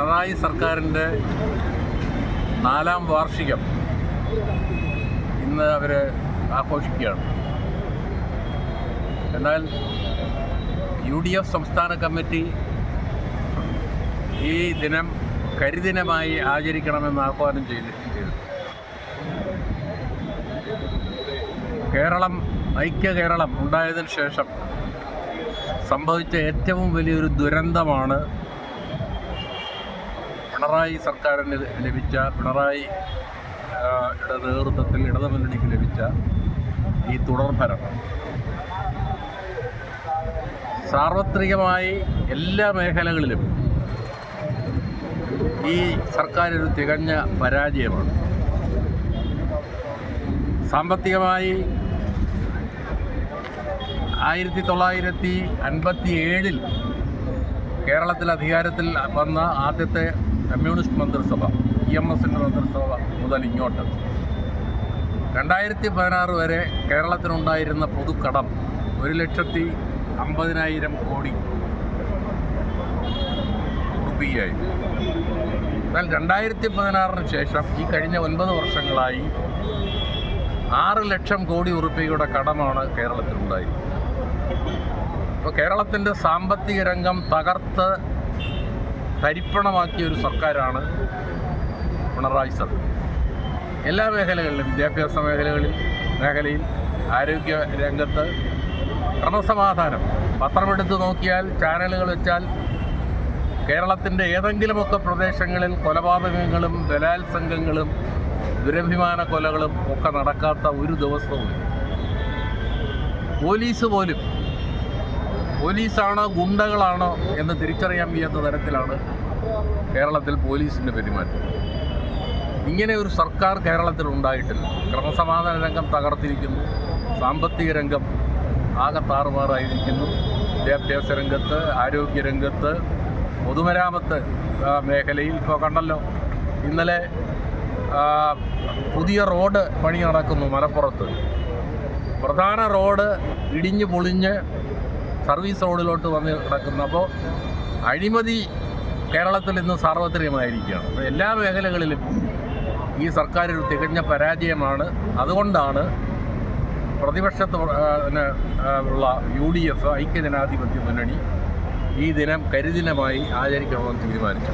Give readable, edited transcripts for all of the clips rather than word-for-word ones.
പിണറായി സർക്കാരിൻ്റെ 4ാം വാർഷികം ഇന്ന് അവർ ആഘോഷിക്കുകയാണ്. എന്നാൽ UDF സംസ്ഥാന കമ്മിറ്റി ഈ ദിനം കരിദിനമായി ആചരിക്കണമെന്ന് ആഹ്വാനം ചെയ്തു. ഐക്യ കേരളം ഉണ്ടായതിനു ശേഷം സംഭവിച്ച ഏറ്റവും വലിയൊരു ദുരന്തമാണ് പിണറായി സർക്കാരിന് ലഭിച്ച, പിണറായിയുടെ നേതൃത്വത്തിൽ ഇടതുമുന്നണിക്ക് ലഭിച്ച ഈ തുടർഭരണം. സാർവത്രികമായി എല്ലാ മേഖലകളിലും ഈ സർക്കാർ ഒരു തികഞ്ഞ പരാജയമാണ്. സാമ്പത്തികമായി 1957 കേരളത്തിൽ അധികാരത്തിൽ വന്ന ആദ്യത്തെ കമ്മ്യൂണിസ്റ്റ് മന്ത്രിസഭ, EMSൻ്റെ മന്ത്രിസഭ മുതൽ ഇങ്ങോട്ട് 2016 വരെ കേരളത്തിനുണ്ടായിരുന്ന പൊതുക്കടം 1,50,000 കോടി രൂപയായി. എന്നാൽ 2016 ശേഷം ഈ കഴിഞ്ഞ 9 വർഷങ്ങളായി 6 ലക്ഷം കോടി രൂപയുടെ കടമാണ് കേരളത്തിലുണ്ടായിരുന്നത്. അപ്പോൾ കേരളത്തിൻ്റെ സാമ്പത്തിക രംഗം തകർത്ത് തരിപ്പണമാക്കിയ ഒരു സർക്കാരാണ് പിണറായി സർക്കാർ. എല്ലാ മേഖലകളിലും, വിദ്യാഭ്യാസ മേഖലയിൽ, ആരോഗ്യ രംഗത്ത്, ക്രമസമാധാനം, പത്രമെടുത്ത് നോക്കിയാൽ, ചാനലുകൾ വെച്ചാൽ കേരളത്തിൻ്റെ ഏതെങ്കിലുമൊക്കെ പ്രദേശങ്ങളിൽ കൊലപാതകങ്ങളും ബലാത്സംഗങ്ങളും ദുരഭിമാന കൊലകളും ഒക്കെ നടക്കാത്ത ഒരു ദിവസവും. പോലീസാണോ ഗുണ്ടകളാണോ എന്ന് തിരിച്ചറിയാൻ വയ്യാത്ത തരത്തിലാണ് കേരളത്തിൽ പോലീസിൻ്റെ പെരുമാറ്റം. ഇങ്ങനെ ഒരു സർക്കാർ കേരളത്തിൽ ഉണ്ടായിട്ടില്ല. ക്രമസമാധാന രംഗം തകർത്തിരിക്കുന്നു, സാമ്പത്തിക രംഗം ആകെ താറുമാറായിരിക്കുന്നു, വിദ്യാഭ്യാസ രംഗത്ത്, ആരോഗ്യരംഗത്ത്, പൊതുമരാമത്ത് മേഖലയിൽ ഇപ്പോൾ കണ്ടല്ലോ, ഇന്നലെ പുതിയ റോഡ് പണി നടക്കുന്നു മലപ്പുറത്ത്. പ്രധാന റോഡ് ഇടിഞ്ഞ് പൊളിഞ്ഞ് സർവീസ് റോഡിലോട്ട് വന്ന് കിടക്കുന്നു. അപ്പോൾ അഴിമതി കേരളത്തിൽ ഇന്ന് സാർവത്രികമായിരിക്കുകയാണ്. അപ്പോൾ എല്ലാ മേഖലകളിലും ഈ സർക്കാർ ഒരു തികഞ്ഞ പരാജയമാണ്. അതുകൊണ്ടാണ് പ്രതിപക്ഷത്ത് ഉള്ള UDF ഐക്യജനാധിപത്യ മുന്നണി ഈ ദിനം കരിദിനമായി ആചരിക്കണമെന്ന് തീരുമാനിച്ചു.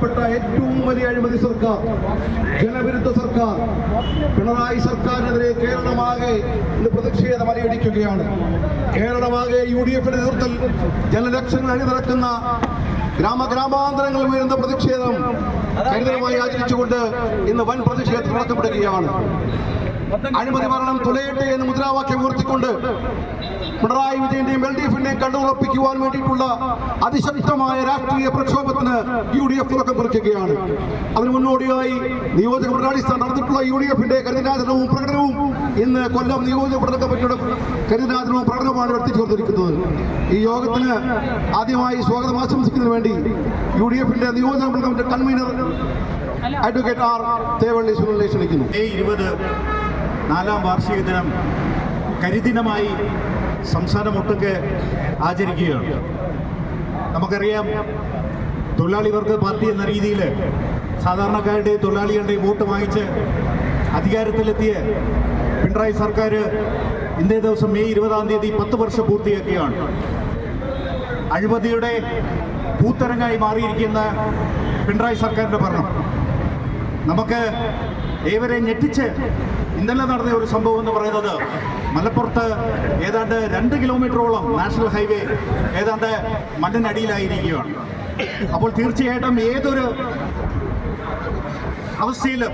പ്പെട്ട ഏറ്റവും വലിയ അഴിമതി സർക്കാർ, ജനവിരുദ്ധ സർക്കാർ പിണറായി സർക്കാരിനെതിരെ കേരളമാകെ ഇന്ന് പ്രതിഷേധം അലയടിക്കുകയാണ്. കേരളമാകെ UDFയുടെ നേതൃത്വത്തിൽ ജനലക്ഷങ്ങൾ അണിനിരക്കുന്ന ഗ്രാമാന്തരങ്ങളിൽ വരുന്ന പ്രതിഷേധം കരിദിനമായി ആചരിച്ചുകൊണ്ട് ഇന്ന് വൻ പ്രതിഷേധം നടത്തപ്പെടുകയാണ്. അഴിമതി ഭരണം തുലയട്ടെ എന്ന് മുദ്രാവാക്യം ഉയർത്തിക്കൊണ്ട് പിണറായി വിജയന്റെയും LDFന്റെയും കണ്ടുറപ്പിക്കുവാൻ വേണ്ടിയിട്ടുള്ള അതിശക്തമായ രാഷ്ട്രീയ പ്രക്ഷോഭത്തിന് UDF തുടക്കം കുറിക്കുകയാണ്. അതിന് മുന്നോടിയായി നിയോജക മണ്ഡലാടിസ്ഥാനം നടന്നിട്ടുള്ള UDFന്റെ കരിദിനാചരണവും പ്രകടനവും ഇന്ന് കൊല്ലം നിയോജക മണ്ഡല കമ്മിറ്റിയുടെ കരിദിനാചരണവും പ്രകടനവുമാണ് എത്തിച്ചേർന്നിരിക്കുന്നത്. ഈ യോഗത്തിന് ആദ്യമായി സ്വാഗതം ആശംസിക്കുന്നതിന് വേണ്ടി UDFന്റെ നിയോജക മണ്ഡല committee convener advocate R. Thevally സുനിലിനെ ക്ഷണിക്കുന്നു. മെയ് 20 4ാം വാർഷിക ദിനം കരിദിനമായി സംസ്ഥാനമൊട്ടുക്കെ ആചരിക്കുകയാണ്. നമുക്കറിയാം, തൊഴിലാളി വർഗ പാർട്ടി എന്ന രീതിയിൽ സാധാരണക്കാരുടെയും തൊഴിലാളികളുടെയും വോട്ട് വാങ്ങിച്ച് അധികാരത്തിലെത്തിയ പിണറായി സർക്കാർ ഇന്നേ ദിവസം മെയ് 20-ാം തീയതി 10 വർഷം പൂർത്തിയാക്കുകയാണ്. അഴിമതിയുടെ പൂത്തരങ്ങായി മാറിയിരിക്കുന്ന പിണറായി സർക്കാരിൻ്റെ ഭരണം നമുക്ക് ഏവരെ ഞെട്ടിച്ച് ഇന്നലെ നടന്ന ഒരു സംഭവം എന്ന് പറയുന്നത് മലപ്പുറത്ത് ഏതാണ്ട് 2 കിലോമീറ്ററോളം നാഷണൽ ഹൈവേ ഏതാണ്ട് മണ്ണിനടിയിലായിരിക്കുകയാണ്. അപ്പോൾ തീർച്ചയായിട്ടും ഏതൊരു അവസ്ഥയിലും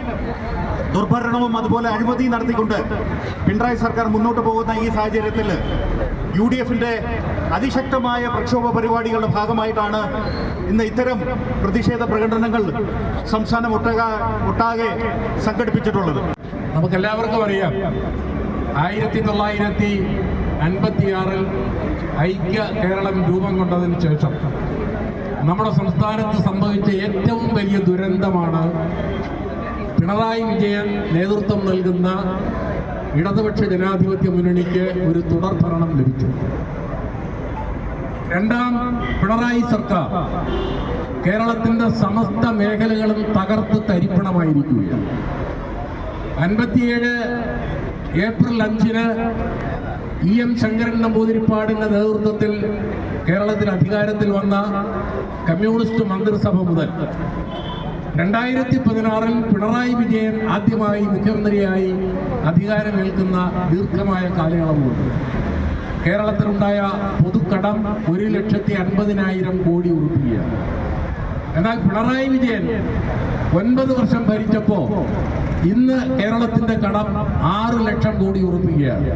ദുർഭരണവും അതുപോലെ അഴിമതി നടത്തിക്കൊണ്ട് പിണറായി സർക്കാർ മുന്നോട്ട് പോകുന്ന ഈ സാഹചര്യത്തിൽ UDF-ന്റെ അതിശക്തമായ പ്രക്ഷോഭ പരിപാടികളുടെ ഭാഗമായിട്ടാണ് ഇന്ന് ഇത്തരം പ്രതിഷേധ പ്രകടനങ്ങൾ സംസ്ഥാനം ഒട്ടാകെ സംഘടിപ്പിച്ചിട്ടുള്ളത്. നമുക്കെല്ലാവർക്കും അറിയാം 1956 ഐക്യ കേരളം രൂപം കൊണ്ടതിന് ശേഷം നമ്മുടെ സംസ്ഥാനത്ത് സംഭവിച്ച ഏറ്റവും വലിയ ദുരന്തമാണ് പിണറായി വിജയൻ നേതൃത്വം നൽകുന്ന ഇടതുപക്ഷ ജനാധിപത്യ മുന്നണിക്ക് ഒരു തുടർ ഭരണം ലഭിച്ചു. രണ്ടാം പിണറായി സർക്കാർ കേരളത്തിന്റെ സമസ്ത മേഖലകളും തകർത്ത് തരിപ്പണമായിരിക്കുകയാണ്. 57 ഏപ്രിൽ 5-ന് EM ശങ്കരൻ നമ്പൂതിരിപ്പാടിന്റെ നേതൃത്വത്തിൽ കേരളത്തിൽ അധികാരത്തിൽ വന്ന കമ്മ്യൂണിസ്റ്റ് മന്ത്രിസഭ മുതൽ 2016-ൽ പിണറായി വിജയൻ ആദ്യമായി മുഖ്യമന്ത്രിയായി അധികാരമേൽക്കുന്ന ദീർഘമായ കാലയളവുണ്ട്. കേരളത്തിലുണ്ടായ പൊതുക്കടം 1,50,000 കോടി രൂപയാണ്. എന്നാൽ പിണറായി വിജയൻ 9 വർഷം ഭരിച്ചപ്പോൾ ഇന്ന് കേരളത്തിന്റെ കടം 6 ലക്ഷം കോടി രൂപയാണ്.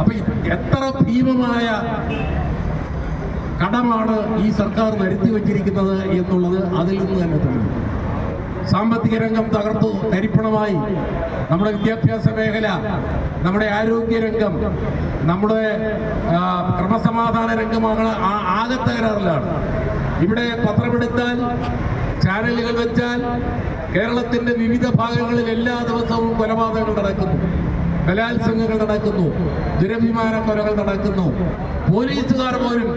അപ്പൊ എത്ര ഭീമമായ കടമാണ് ഈ സർക്കാർ വരുത്തി വച്ചിരിക്കുന്നത് എന്നുള്ളത് അതിൽ നിന്ന് തന്നെ തെളിയും. സാമ്പത്തിക രംഗം തകർത്തു തരിപ്പണമായി. നമ്മുടെ വിദ്യാഭ്യാസ മേഖല, നമ്മുടെ ആരോഗ്യരംഗം, നമ്മുടെ ക്രമസമാധാന രംഗമാണ് ആകെ തകരാറിലാണ്. ഇവിടെ പത്രമെടുത്താൽ, ചാനലുകൾ വെച്ചാൽ കേരളത്തിന്റെ വിവിധ ഭാഗങ്ങളിൽ എല്ലാ ദിവസവും കൊലപാതകങ്ങൾ നടക്കുന്നു, ബലാത്സംഗങ്ങൾ നടക്കുന്നു, ദുരഭിമാന കൊലകൾ നടക്കുന്നു. പോലീസുകാർ പോലും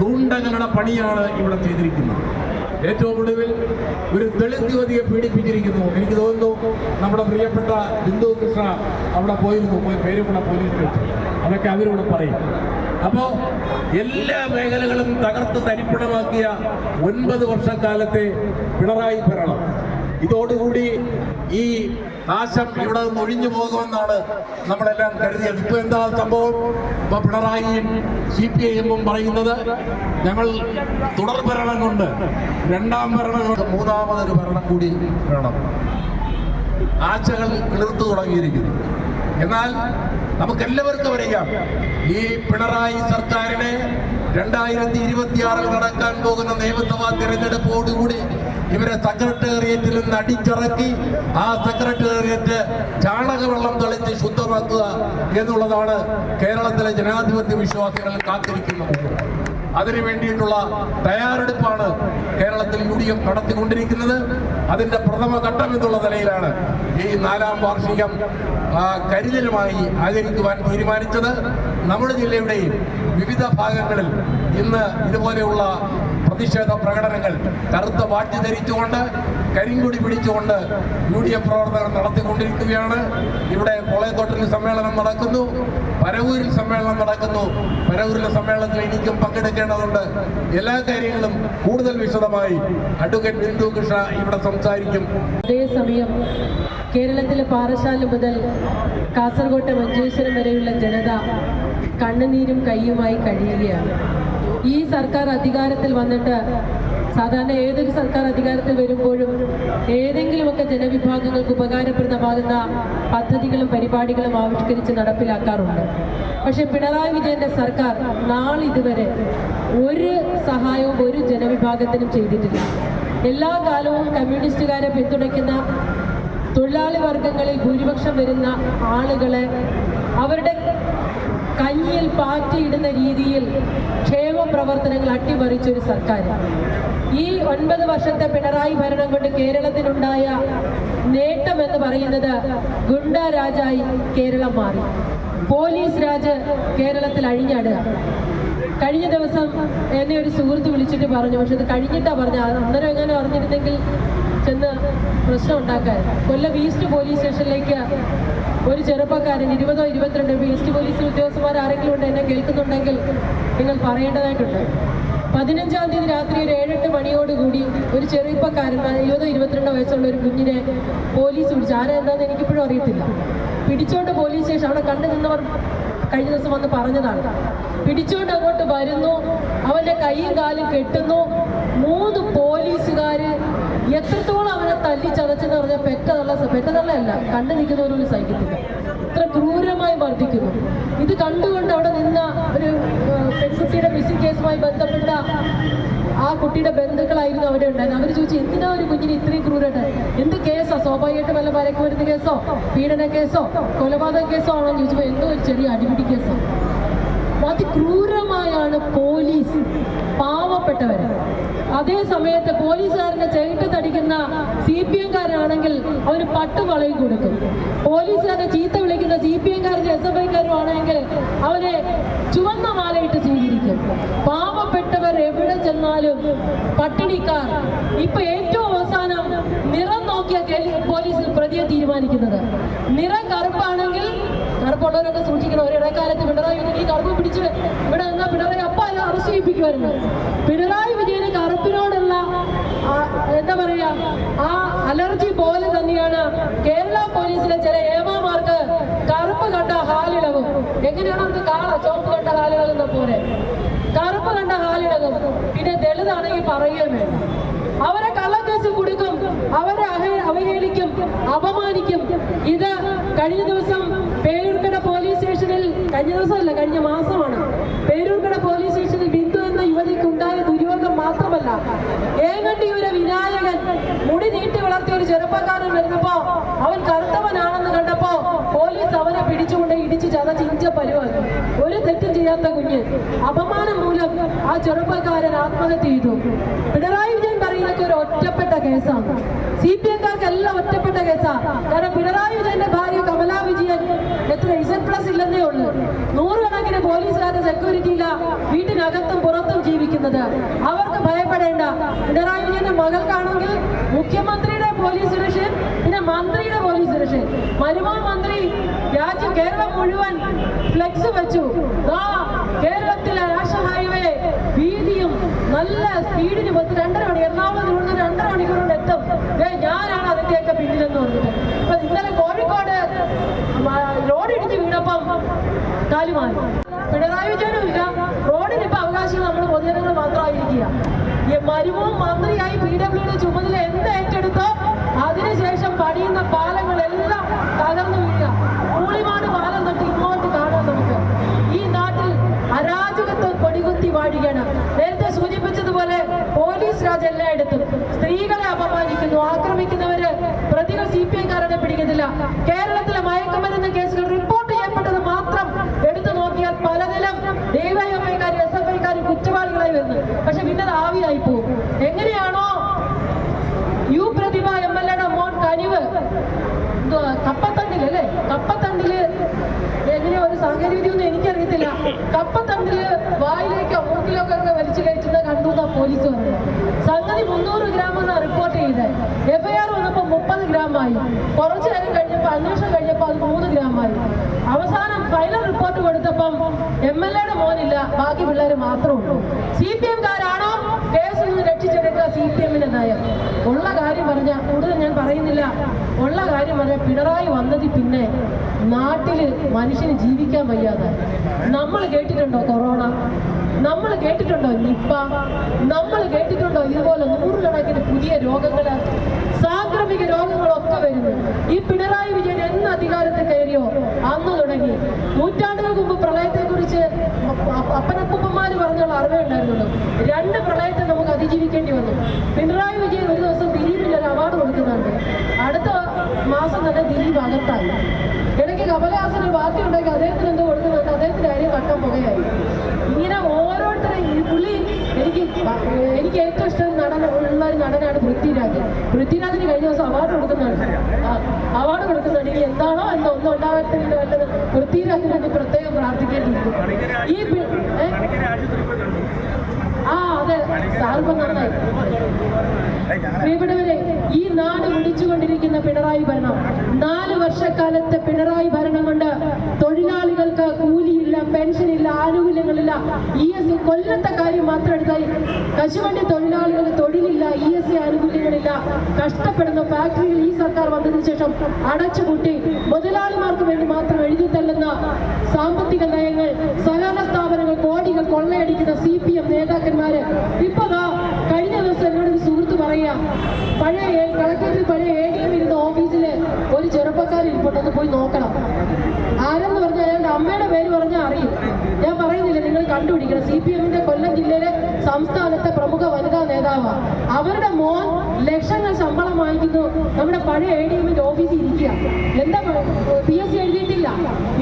ഗുണ്ടകളുടെ പണിയാണ് ഇവിടെ ചെയ്തിരിക്കുന്നത്. ഏറ്റവും ഒടുവിൽ ഒരു ദളിത് യുവതിയെ പീഡിപ്പിച്ചിരിക്കുന്നു. എനിക്ക് തോന്നുന്നു നമ്മുടെ പ്രിയപ്പെട്ട ബിന്ദു കൃഷ്ണ അവിടെ പോയിരുന്നു, പേരുമുള്ള പോലീസ് സ്റ്റേഷൻ. അതൊക്കെ അവരോട് പറയും. അപ്പോൾ എല്ലാ മേഖലകളും തകർത്ത് തരിപ്പണമാക്കിയ 9 വർഷക്കാലത്തെ പിണറായി ഭരണം, ഇതോടുകൂടി ഈ നാശം ഇവിടെ നിന്ന് ഒഴിഞ്ഞു പോകുമെന്നാണ് നമ്മളെല്ലാം കരുതിയത്. ഇപ്പൊ എന്താ സംഭവം? ഇപ്പൊ പിണറായിയും CPIM-ഉം പറയുന്നത് ഞങ്ങൾ തുടർ ഭരണം കൊണ്ട്, രണ്ടാം ഭരണം കൊണ്ട് മൂന്നാമതൊരു ഭരണം കൂടി വേണം. ആശകൾ കിളിർത്തു തുടങ്ങിയിരിക്കുന്നു. എന്നാൽ നമുക്കെല്ലാവർക്കും അറിയാം, ഈ പിണറായി സർക്കാരിനെ 2026-ൽ നടക്കാൻ പോകുന്ന നിയമസഭാ തിരഞ്ഞെടുപ്പോടുകൂടി ഇവരെ സെക്രട്ടേറിയറ്റിൽ നിന്ന് അടിച്ചിറക്കി ആ സെക്രട്ടേറിയറ്റ് ചാണകവെള്ളം തളിച്ച് ശുദ്ധമാക്കുക എന്നുള്ളതാണ് കേരളത്തിലെ ജനാധിപത്യ വിശ്വാസികൾ കാത്തിരിക്കുന്നത്. അതിനു വേണ്ടിയിട്ടുള്ള തയ്യാറെടുപ്പാണ് കേരളത്തിൽ UDF നടത്തിക്കൊണ്ടിരിക്കുന്നത്. അതിന്റെ പ്രഥമ ഘട്ടം എന്നുള്ള നിലയിലാണ് ഈ 4ാം വാർഷികം കരുതലുമായി ആചരിക്കുവാൻ തീരുമാനിച്ചത്. നമ്മുടെ ജില്ലയുടെയും വിവിധ ഭാഗങ്ങളിൽ ഇന്ന് ഇതുപോലെയുള്ള പ്രതിഷേധ പ്രകടനങ്ങൾ കറുത്ത വാറ്റ് ധരിച്ചുകൊണ്ട്, കരിങ്കൊടി പിടിച്ചുകൊണ്ട് UDF പ്രവർത്തകർ നടത്തിക്കൊണ്ടിരിക്കുകയാണ്. ഇവിടെ കോളേത്തോട്ടിൽ സമ്മേളനം നടക്കുന്നു, പരവൂരിൽ സമ്മേളനം നടക്കുന്നു. പരവൂരിലെ സമ്മേളനത്തിൽ എനിക്കും പങ്കെടുക്കേണ്ടതുണ്ട്. എല്ലാ കാര്യങ്ങളും കൂടുതൽ വിശദമായി അഡ്വക്കേറ്റ് ബിന്ദു കൃഷ്ണ ഇവിടെ സംസാരിക്കും. അതേസമയം കേരളത്തിലെ പാറശാല മുതൽ കാസർഗോട്ടെ മഞ്ചേശ്വരം വരെയുള്ള ജനത കണ്ണുനീരും കയ്യുമായി കഴിയുകയാണ്. ഈ സർക്കാർ അധികാരത്തിൽ വന്നിട്ട്, സാധാരണ ഏതൊരു സർക്കാർ അധികാരത്തിൽ വരുമ്പോഴും ഏതെങ്കിലുമൊക്കെ ജനവിഭാഗങ്ങൾക്ക് ഉപകാരപ്രദമാകുന്ന പദ്ധതികളും പരിപാടികളും ആവിഷ്കരിച്ച് നടപ്പിലാക്കാറുണ്ട്. പക്ഷെ പിണറായി വിജയന്റെ സർക്കാർ നാളിതുവരെ ഒരു സഹായവും ഒരു ജനവിഭാഗത്തിനും ചെയ്തിട്ടില്ല. എല്ലാ കാലവും കമ്മ്യൂണിസ്റ്റുകാരെ പിന്തുണയ്ക്കുന്ന തൊഴിലാളി വർഗങ്ങളിൽ ഭൂരിപക്ഷം വരുന്ന ആളുകളെ അവരുടെ കഞ്ഞിയിൽ പാറ്റിയിടുന്ന രീതിയിൽ ക്ഷേമ പ്രവർത്തനങ്ങൾ അട്ടിമറിച്ചൊരു സർക്കാർ. ഈ 9 വർഷത്തെ പിണറായി ഭരണം കൊണ്ട് കേരളത്തിനുണ്ടായ നേട്ടം എന്ന് പറയുന്നത് ഗുണ്ട രാജായി കേരളം മാറി. പോലീസ് രാജ് കേരളത്തിൽ അഴിഞ്ഞാടുക. കഴിഞ്ഞ ദിവസം എന്നെ ഒരു സുഹൃത്ത് വിളിച്ചിട്ട് പറഞ്ഞു, പക്ഷെ അത് കഴിഞ്ഞിട്ടാ പറഞ്ഞ, അന്നേരം എങ്ങനെ അറിഞ്ഞിരുന്നെങ്കിൽ ചെന്ന് പ്രശ്നം ഉണ്ടാക്കാൻ. കൊല്ലം ഈസ്റ്റ് പോലീസ് സ്റ്റേഷനിലേക്ക് ഒരു ചെറുപ്പക്കാരൻ 20 or 22 ഈസ്റ്റ് പോലീസ് ഉദ്യോഗസ്ഥന്മാർ ആരെങ്കിലും ഉണ്ട് എന്നെ കേൾക്കുന്നുണ്ടെങ്കിൽ നിങ്ങൾ പറയേണ്ടതായിട്ടുണ്ട്. 15-ാം തീയതി രാത്രി ഒരു 7-8 മണിയോടുകൂടി ഒരു ചെറുപ്പക്കാരൻ 20-22 വയസ്സുള്ള ഒരു കുഞ്ഞിനെ പോലീസ് പിടിച്ചു. ആരാ എന്താണെന്ന് എനിക്കിപ്പോഴും അറിയത്തില്ല. പിടിച്ചോണ്ട് പോലീസ് സ്റ്റേഷൻ അവിടെ കണ്ടു നിന്നവർ കഴിഞ്ഞ ദിവസം വന്ന് പറഞ്ഞതാണ്. പിടിച്ചോണ്ട് അങ്ങോട്ട് വരുന്നു, അവൻ്റെ കൈയും കാലും കെട്ടുന്നു. 3 പോലീസുകാർ എത്രത്തോളം അവനെ തല്ലിച്ചതച്ചെന്ന് പറഞ്ഞാൽ പെറ്റതള്ളയല്ല, കണ്ടു നിൽക്കുന്നവരോട് സഹിക്കത്തില്ല. ഇത്ര ക്രൂരമായി മർദ്ദിക്കുന്നു. ഇത് കണ്ടുകൊണ്ട് അവിടെ നിന്ന ഒരു പെൺകുട്ടിയുടെ മിസ്സിംഗ് കേസുമായി ബന്ധപ്പെട്ട ആ കുട്ടിയുടെ ബന്ധുക്കളായിരുന്നു അവിടെ ഉണ്ടായത്. അവർ ചോദിച്ചു, എന്തിനാ ഒരു കുഞ്ഞിന് ഇത്രയും ക്രൂരമായിട്ട്? എന്ത് കേസോ? സ്വാഭാവികമായിട്ട് വല്ല മയക്കുമരുന്ന് കേസോ, പീഡന കേസോ, കൊലപാതക കേസോ ആണോ എന്ന് ചോദിച്ചപ്പോൾ എന്തോ ഒരു ചെറിയ അടിപിടി കേസോ. അതിക്രൂരമായാണ് പോലീസ് പാവപ്പെട്ടവരെ. അതേ സമയത്ത് പോലീസുകാരനെ ചേട്ടത്തടിക്കുന്ന CPM-കാരനാണെങ്കിൽ അവന് പട്ടുവളയും കൊടുക്കും. പോലീസുകാരനെ ചീത്ത വിളിക്കുന്ന CPM-കാരും SFI-കാരും ആണെങ്കിൽ അവനെ ചുവന്ന മാലയിട്ട് സ്വീകരിക്കും. പാവപ്പെട്ടവർ എവിടെ ചെന്നാലും പട്ടിണിക്കാർ. ഇപ്പൊ ഏറ്റവും അവസാനം നിറം നോക്കിയ പോലീസ് പ്രതിയെ തീരുമാനിക്കുന്നത്. നിറം കറുപ്പാണെങ്കിൽ കറുപ്പുള്ളവരൊക്കെ സൂക്ഷിക്കണം. ഒരിടക്കാലത്ത് പിണറായി വിജയൻ ഈ കറുപ്പ് പിടിച്ച് ഇവിടെ നിന്നാൽ പിണറായി അപ്പ അറസ്റ്റ് ചെയ്യിപ്പിക്കുമായിരുന്നു. പിണറായി വിജയന് കറുപ്പിനോടുള്ള എന്താ പറയാ ആ അലർജി പോലെ തന്നെയാണ് കേരള പോലീസിലെ ചില ഏമാമാർക്ക് കറുപ്പ് കണ്ട ഹാലിളകും. എങ്ങനെയാണോ അത് ചോപ്പ് കണ്ട ഹാലിളകുന്ന പോലെ കറുപ്പ് കണ്ട ഹാലിളകും. പിന്നെ ദളിതാണെങ്കിൽ പറയുകയും വേണം. അവരെ കള്ളക്കേസ് കൊടുക്കും, അവരെ അവഹേളിക്കും, അപമാനിക്കും. ഇത് കഴിഞ്ഞ ദിവസം പേരൂർക്കട പോലീസ് സ്റ്റേഷനിൽ, കഴിഞ്ഞ ദിവസമല്ല കഴിഞ്ഞ മാസമാണ്, പേരൂർക്കട പോലീസ് സ്റ്റേഷനിൽ ബിന്ദു എന്ന യുവതിക്കുണ്ടായ ദുര്യോഗം മാത്രമല്ല, ഏങ്ങണ്ടിയൂരെ വിനായകൻ മുടി നീട്ടി വളർത്തിയ ഒരു ചെറുപ്പക്കാരൻ വരുന്നപ്പോ അവൻ കറുത്തവനാണെന്ന് കണ്ടപ്പോ പോലീസ് അവനെ പിടിച്ചുകൊണ്ട് ഇടിച്ച് ചതച്ചിഞ്ച പരുവാക്കി. ഒരു തെറ്റും ചെയ്യാത്ത കുഞ്ഞ്. അപമാനം മൂലം ആ ചെറുപ്പക്കാരൻ ആത്മഹത്യ ചെയ്തു. പിണറായി വിജയൻ പറയുന്നതൊക്കെ ഒരു ഒറ്റപ്പെട്ട കേസാണ്. CPM-കാർക്കെല്ലാം ഒറ്റപ്പെട്ട കേസാണ്. കാരണം പിണറായി വിജയന്റെ ഭാര്യ കമലാ വിജയൻ എത്ര Z+ ഇല്ലെന്നേ ഉള്ളൂ. 100 കണക്കിന് പോലീസുകാരുടെ സെക്യൂരിറ്റിയില്ല വീട്ടിനകത്തും പുറത്തും ജീവിക്കുന്നത്. അവർക്ക് ഭയപ്പെടേണ്ട. പിണറായി വിജയന്റെ മകൾക്കാണെങ്കിൽ മുഖ്യമന്ത്രിയുടെ പോലീസ് സുരക്ഷയും പിന്നെ മന്ത്രിയുടെ പോലീസ് സുരക്ഷയും. മരുമോൻ മന്ത്രി കേരളം മുഴുവൻ ഫ്ലെക്സ് വെച്ചു. കേരളത്തിലെ നാഷണൽ ഹൈവേ വീതിയും നല്ല സ്പീഡിന് 2.5 മണി, എറണാകുളത്ത് ഇവിടുന്ന് 2.5 മണിക്കൂർ കൊണ്ട് എത്തും. ഞാനാണ് അതിന്റെയൊക്കെ പിന്നിലെന്ന് പറഞ്ഞിട്ട്. അപ്പൊ ഇന്നലെ കോഴിക്കോട് റോഡ് ഇടിച്ച് വീണപ്പം കാലുമാറി. പിണറായി വിജയനും ഇല്ല, റോഡിന് ഇപ്പൊ അവകാശം നമ്മൾ പൊതുജനങ്ങൾ മാത്രമായിരിക്കുക. മരുമോൻ മന്ത്രിയായി PWD ചുമതല എന്ത് ഏറ്റെടുത്തോ അതിനുശേഷം പണിയുന്ന പാലങ്ങളെല്ലാം തകർന്നു വീഴുക. കൂളിമാട് പാലം തൊട്ട് ഇങ്ങോട്ട് കാണാൻ നമുക്ക് ഈ നാട്ടിൽ അരാജകത്വം കൊടികുത്തി വാഴുകയാണ്. നേരത്തെ സൂചിപ്പിച്ചതുപോലെ പോലീസ് രാജ് എല്ലായിടത്തും സ്ത്രീകളെ അപമാനിക്കുന്നു. ആക്രമിക്കുന്നവര് പ്രതികൾ CPM-കാരനെ പിടിക്കുന്നില്ല. കേരളത്തിലെ മയക്കുമരുന്ന് കേസുകൾ റിപ്പോർട്ട് ചെയ്യപ്പെട്ടത് മാത്രം എടുത്തു നോക്കിയാൽ പലതിലും DYFI-ക്കാരും SFI-ക്കാരും കുറ്റവാളികളായി വരുന്നു. പക്ഷെ പിന്നെ അത് ആവിയായി പോകും. എങ്ങനെയാണോ പ്രതിഭ MLA-യുടെ മോൻ കനിവ് കപ്പത്തണ്ടില് അല്ലേ, കപ്പത്തണ്ടില് എങ്ങനെയാ ഒരു സാങ്കേതിക വിദ്യയൊന്നും എനിക്കറിയത്തില്ല, കപ്പത്തണ്ടില് വായിലേക്കോ മൂക്കിലൊക്കെ വലിച്ചു കയറ്റുന്നത് കണ്ടു എന്നാ പോലീസ് പറഞ്ഞു. സംഗതി 300 ഗ്രാം എന്നാണ് റിപ്പോർട്ട് ചെയ്തത്. FIR വന്നപ്പോൾ 30 ഗ്രാമായി. കുറച്ചു നേരം കഴിഞ്ഞപ്പോൾ അന്വേഷണം കഴിഞ്ഞപ്പോൾ അത് 3 ഗ്രാമായി. അവസാനം ഫൈനൽ റിപ്പോർട്ട് കൊടുത്തപ്പം MLA-യുടെ മോനില്ല, ബാക്കി പിള്ളേർ മാത്രമേ ഉള്ളൂ. CPM-കാരാണോ കേസിൽ നിന്ന് രക്ഷിച്ചെടുക്കുക CPM-ന്റെ നയം. ഉള്ള കാര്യം പറഞ്ഞ കൂടുതൽ ഞാൻ പറയുന്നില്ല. ഉള്ള കാര്യം പറഞ്ഞ പിണറായി വന്നതിൽ പിന്നെ നാട്ടില് മനുഷ്യന് ജീവിക്കാൻ വയ്യാതെ. നമ്മൾ കേട്ടിട്ടുണ്ടോ കൊറോണ? നമ്മൾ കേട്ടിട്ടുണ്ടോ നിപ്പ? നമ്മൾ കേട്ടിട്ടുണ്ടോ ഇതുപോലെ 100 കണക്കിന് പുതിയ രോഗങ്ങള്, സാംക്രമിക രോഗങ്ങളൊക്കെ വരുന്നു? ഈ പിണറായി വിജയൻ എന്ന് അധികാരത്തിൽ കയറിയോ അന്ന് തുടങ്ങി. നൂറ്റാണ്ടുകൾക്ക് മുമ്പ് പ്രളയത്തെക്കുറിച്ച് അപ്പനപ്പൂപ്പന്മാര് പറഞ്ഞുള്ള അറിവേ ഉണ്ടായിരുന്നുള്ളൂ. 2 പ്രളയത്തെ നമുക്ക് അതിജീവിക്കേണ്ടി വന്നു. പിണറായി വിജയൻ ഒരു ദിവസം ദിലീപിന് ഒരു അവാർഡ് കൊടുക്കുന്നുണ്ട്. അടുത്ത മാസം തന്നെ ദിലീപ് അകത്തായി. ഇടയ്ക്ക് കമലഹാസന് പാർട്ടി ഉണ്ടാക്കി അദ്ദേഹത്തിന് എന്തോ കൊടുക്കുന്നുണ്ട്, അദ്ദേഹത്തിന്റെ കാര്യം കട്ടം പുകയായി. ഇങ്ങനെ ഓരോരുത്തരും ഈ പുള്ളി എനിക്ക് ഏറ്റവും ഇഷ്ടം ഉള്ള ഒരു നടനാണ് പൃഥ്വിരാജ്. പൃഥ്വിരാജിന് കഴിഞ്ഞ ദിവസം അവാർഡ് കൊടുക്കുന്നുണ്ട്. അവാർഡ് കൊടുക്കുന്നുണ്ട്. ഇനി എന്താണോ ഒന്നും ഉണ്ടാകത്തില്ല വല്ലത് പൃഥ്വിരാജിന് വേണ്ടി പ്രത്യേകം പ്രാർത്ഥിക്കേണ്ടിയിരിക്കും. അതെ സാറിപ്പം നന്നായി. പ്രിയപ്പെട്ടവരെ, ഈ നാട് മുടിച്ചുകൊണ്ടിരിക്കുന്ന പിണറായി ഭരണം. 4 വർഷക്കാലത്തെ പിണറായി ഭരണം കൊണ്ട് തൊഴിലാളികൾക്ക് കൂലിയില്ല, പെൻഷനില്ല, ആനുകൂല്യങ്ങളില്ല. ESC കൊല്ലത്തെ കാര്യം മാത്രം എടുത്താൽ കശുവണ്ടി തൊഴിലാളികൾക്ക് തൊഴിലില്ല, ESC ആനുകൂല്യങ്ങളില്ല. കഷ്ടപ്പെടുന്ന ഫാക്ടറികൾ ഈ സർക്കാർ വന്നതിന് ശേഷം അടച്ചുപൂട്ടി മുതലാളിമാർക്ക് വേണ്ടി മാത്രം എഴുതി തള്ളുന്ന സാമ്പത്തിക നയങ്ങൾ, സഹകരണ സ്ഥാപനങ്ങൾ കോടികൾ കൊള്ളയടിക്കുന്ന CPM നേതാക്കന്മാര്. ഇപ്പൊ കഴിഞ്ഞ ദിവസം എന്നോട് ഒരു സുഹൃത്ത് പറയാ, പഴയ കളക്ടറേറ്റിൽ പഴയ ADM ഇരുന്ന ഓഫീസില് ഒരു ചെറുപ്പക്കാരൻ ഇരിപ്പുണ്ടെന്ന് പോയി നോക്കണം. ആരെന്ന് പറഞ്ഞാൽ അയാളുടെ അമ്മയുടെ പേര് പറഞ്ഞാൽ അറിയും. ഞാൻ പറയുന്നില്ല, നിങ്ങൾ കണ്ടുപിടിക്കണം. CPM-ന്റെ കൊല്ലം ജില്ലയിലെ സംസ്ഥാനത്തെ പ്രമുഖ വനിതാ നേതാവാണ്. അവരുടെ മോൻ ലക്ഷങ്ങൾ ശമ്പളം വാങ്ങിക്കുന്നു, നമ്മുടെ പഴയ ADM-ന്റെ ഓഫീസിൽ ഇരിക്കുക. എന്താ PSC എഴുതിയിട്ടില്ല,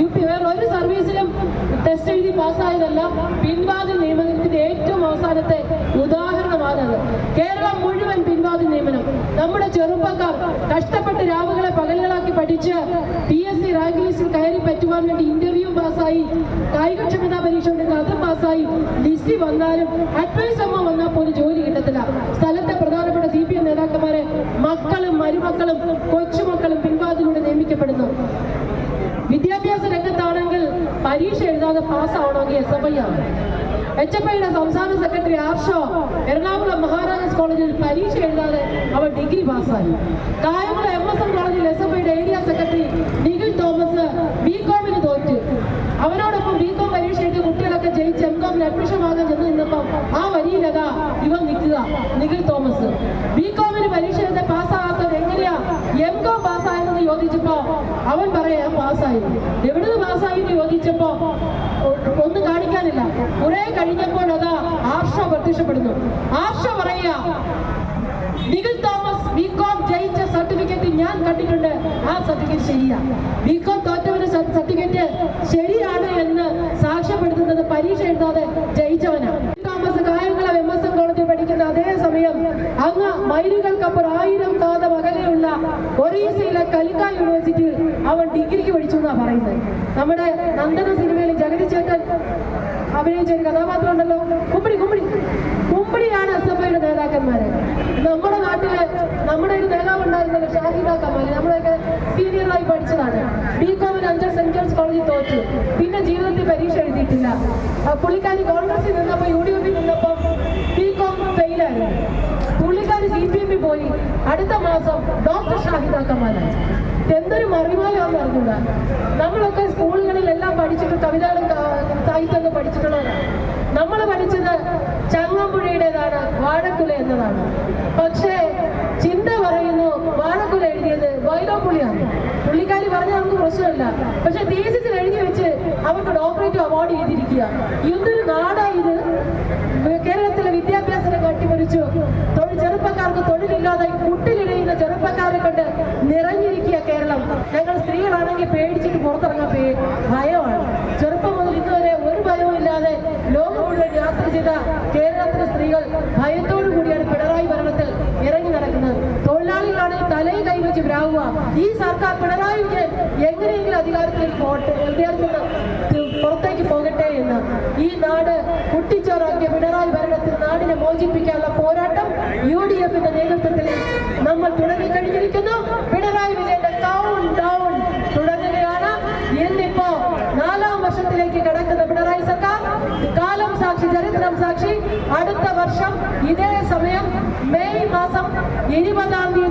UP വേറെ ഒരു സർവീസിലും ടെസ്റ്റ് എഴുതി പാസ്സായതല്ല. പിൻവാതിൽ നിയമനത്തിന്റെ ഏറ്റവും അവസാനത്തെ ഉദാഹരണമാണത്. കേരളം മുഴുവൻ പിൻവാതിൽ നിയമനം. നമ്മുടെ ചെറുപ്പക്കാർ കഷ്ടപ്പെട്ട് രാവുകളെ പകലുകളാക്കി പഠിച്ച് PSC റാങ്ക് ലിസ്റ്റിൽ കയറി പറ്റുവാൻ വേണ്ടി ഇന്റർവ്യൂ പാസ്സായി, കായികക്ഷമതാ പരീക്ഷ ഉണ്ടെങ്കിൽ അത് പാസ്സായി. ലിസ്റ്റിൽ വന്നാലും അഡ്വൈസ് അമ്മ വന്നാൽ പോലും ജോലി കിട്ടത്തില്ല. സ്ഥലത്തെ പ്രധാനപ്പെട്ട CPM നേതാക്കന്മാരെ മക്കളും മരുമക്കളും കൊച്ചുമക്കളും പിൻവാതിലൂടെ നിയമിക്കപ്പെടുന്നു. വിദ്യാഭ്യാസ രംഗത്താണെങ്കിൽ പരീക്ഷ എഴുതാതെ പാസ്സാവണമെങ്കിൽ SFI ആണ്. HFIയുടെ സംസ്ഥാന സെക്രട്ടറി ആർഷോ എറണാകുളം മഹാരാജാസ് കോളേജിൽ പരീക്ഷ എഴുതാതെ അവൻ ഡിഗ്രി പാസ്സായി. കായംകുളം MSM കോളേജിൽ SFIയുടെ ഏരിയ സെക്രട്ടറി നിഖിൽ തോമസ് BCom-ന് തോറ്റ്. അവനോടൊപ്പം BCom പരീക്ഷ എഴുതിയ കുട്ടികളൊക്കെ ജയിച്ച് MCom-ന് അഡ്മിഷൻ വാങ്ങാൻ ചെന്ന് നിന്നപ്പം ആ വരിയിലതാ ഇവൻ നിൽക്കുക, നിഖിൽ തോമസ്. BCom-ന് പരീക്ഷ എഴുതാൻ പാസ്സാകാത്തത് എങ്ങനെയാ MCom പാസ്സായെന്ന് ചോദിച്ചപ്പോ അവൻ പറയാ പാസ്സായി. എവിടുന്ന് പാസ്സായി എന്ന് ചോദിച്ചപ്പോ ഒന്നും കാണിക്കാനില്ല. കുറെ കഴിഞ്ഞപ്പോൾ അതാ ആർഷ പ്രത്യക്ഷപ്പെടുന്നു. ആർഷ പറയാ, നിഖിൽ തോമസ് BCom ജയിച്ച സർട്ടിഫിക്കറ്റ് ഞാൻ കണ്ടിട്ടുണ്ട്, ആ സർട്ടിഫിക്കറ്റ് ശരിയാ. BCom തോറ്റവന്റെ സർട്ടിഫിക്കറ്റ് ശരിയാണ് എന്ന് സാക്ഷ്യപ്പെടുത്തുന്നത് പരീക്ഷ എഴുതാതെ ജയിച്ചവനാണ്. തോമസ് കായംകുളം MSM കോളേജിൽ പഠിക്കുന്ന അതേ സമയം അങ്ങ് മൈലുകൾക്കപ്പുറം 1000 കാതം അകലെയുള്ള ഒറീസയിലെ കലിക്ക യൂണിവേഴ്സിറ്റിയിൽ അവൻ ഡിഗ്രിക്ക് പഠിച്ചു എന്നാ പറയുന്നത്. നമ്മുടെ നന്ദന സിനിമയിൽ ജഗതി ചേട്ടൻ അഭിനയിച്ച ഒരു കഥാപാത്രം ഉണ്ടല്ലോ, കുമ്പിടിയാണ് SFIയുടെ നേതാക്കന്മാര്. നമ്മുടെ നാട്ടില് നമ്മുടെ ഒരു നേതാവ് ഉണ്ടായിരുന്നല്ലോ, ഷാഹിദ കമാൽ. നമ്മളൊക്കെ സീനിയറായി പഠിച്ചതാണ്. BCom-ന് അഞ്ചൽ സെന്റ് ജോൺസ് കോളേജിൽ തോറ്റു. പിന്നെ ജീവിതത്തിൽ പരീക്ഷ എഴുതിയിട്ടില്ല. പുള്ളിക്കാരി കോൺഗ്രസിൽ നിന്നപ്പോ UDF നിന്നപ്പോ BCom ഫെയിലായിരുന്നു. പുള്ളിക്കാരി CPM പോയി. അടുത്ത മാസം ഡോക്ടർ ഷാഹിദ കമാലായി. എന്തൊരു മറിമായാന്ന് അറിഞ്ഞൂടാ. നമ്മളൊക്കെ സ്കൂളുകളിലെല്ലാം പഠിച്ചിട്ട് കവിതകളും സാഹിത്യമൊക്കെ പഠിച്ചിട്ടുള്ളതാണ്. നമ്മൾ പഠിച്ചത് ചങ്ങമ്പുഴയുടേതാണ്, വാഴക്കുല എന്നതാണ്. പക്ഷേ ചിന്ത പറയുന്നു വാഴക്കുല എഴുതിയത് വൈലോപ്പുള്ളിയാണ്. പുള്ളിക്കാരി പറഞ്ഞാൽ നമുക്ക് പ്രശ്നമില്ല. പക്ഷെ തീസിസിൽ എഴുതി വെച്ച് അവർക്ക് ഡോക്ടറേറ്റ് അവാർഡ് ചെയ്തിരിക്കുക. എന്തൊരു നാടാ ഇത്! കേരളത്തിലെ വിദ്യാഭ്യാസ രംഗം അട്ടിമറിച്ചു. ചെറുപ്പക്കാർക്ക് തൊഴിലില്ലാതെ കുട്ടിലിഴയുന്ന ചെറുപ്പക്കാരെ കൊണ്ട് നിറഞ്ഞിരിക്കുക കേരളം. ഞങ്ങൾ സ്ത്രീകളാണെങ്കിൽ പേടിച്ചിട്ട് പുറത്തിറങ്ങാൻ ഭയമാണ്. ചെറുപ്പം മുതൽ ഇന്നുവരെ ഒരു ഭയവും ഇല്ലാതെ ലോകം മുഴുവൻ യാത്ര ചെയ്ത കേരളത്തിലെ സ്ത്രീകൾ ഭയത്തോടു കൂടിയാണ് പിണറായി ഭരണത്തിൽ ഇറങ്ങി നടക്കുന്നത്. തൊഴിലാളികളാണെങ്കിൽ തലയിൽ കൈവച്ച് പ്രാവുക. ഈ സർക്കാർ പിണറായി വിജയൻ എങ്ങനെയെങ്കിലും അധികാരത്തിലേക്ക് പോകട്ടെ, പുറത്തേക്ക് പോകട്ടെ എന്ന്. ഈ നാട് കുട്ടിച്ചോറാക്കിയ പിണറായി ഭരണത്തിൽ നാടിനെ മോചിപ്പിക്കാനുള്ള പോരാട്ടം UDF-ന്റെ നേതൃത്വത്തിൽ നമ്മൾ തുടങ്ങിക്കഴിഞ്ഞിരിക്കുന്നു. പിണറായി വിജയന്റെ കൗണ്ട് ഡൗൺ തുടങ്ങുകയാണ്. ഇന്നിപ്പോ 4ാം വർഷത്തിലേക്ക് കടക്കുന്ന പിണറായി സർക്കാർ കാലം സാക്ഷി, ചരിത്രം സാക്ഷി. അടുത്ത വർഷം ഇതേ സമയം മെയ് മാസം 20-ാം തീയതി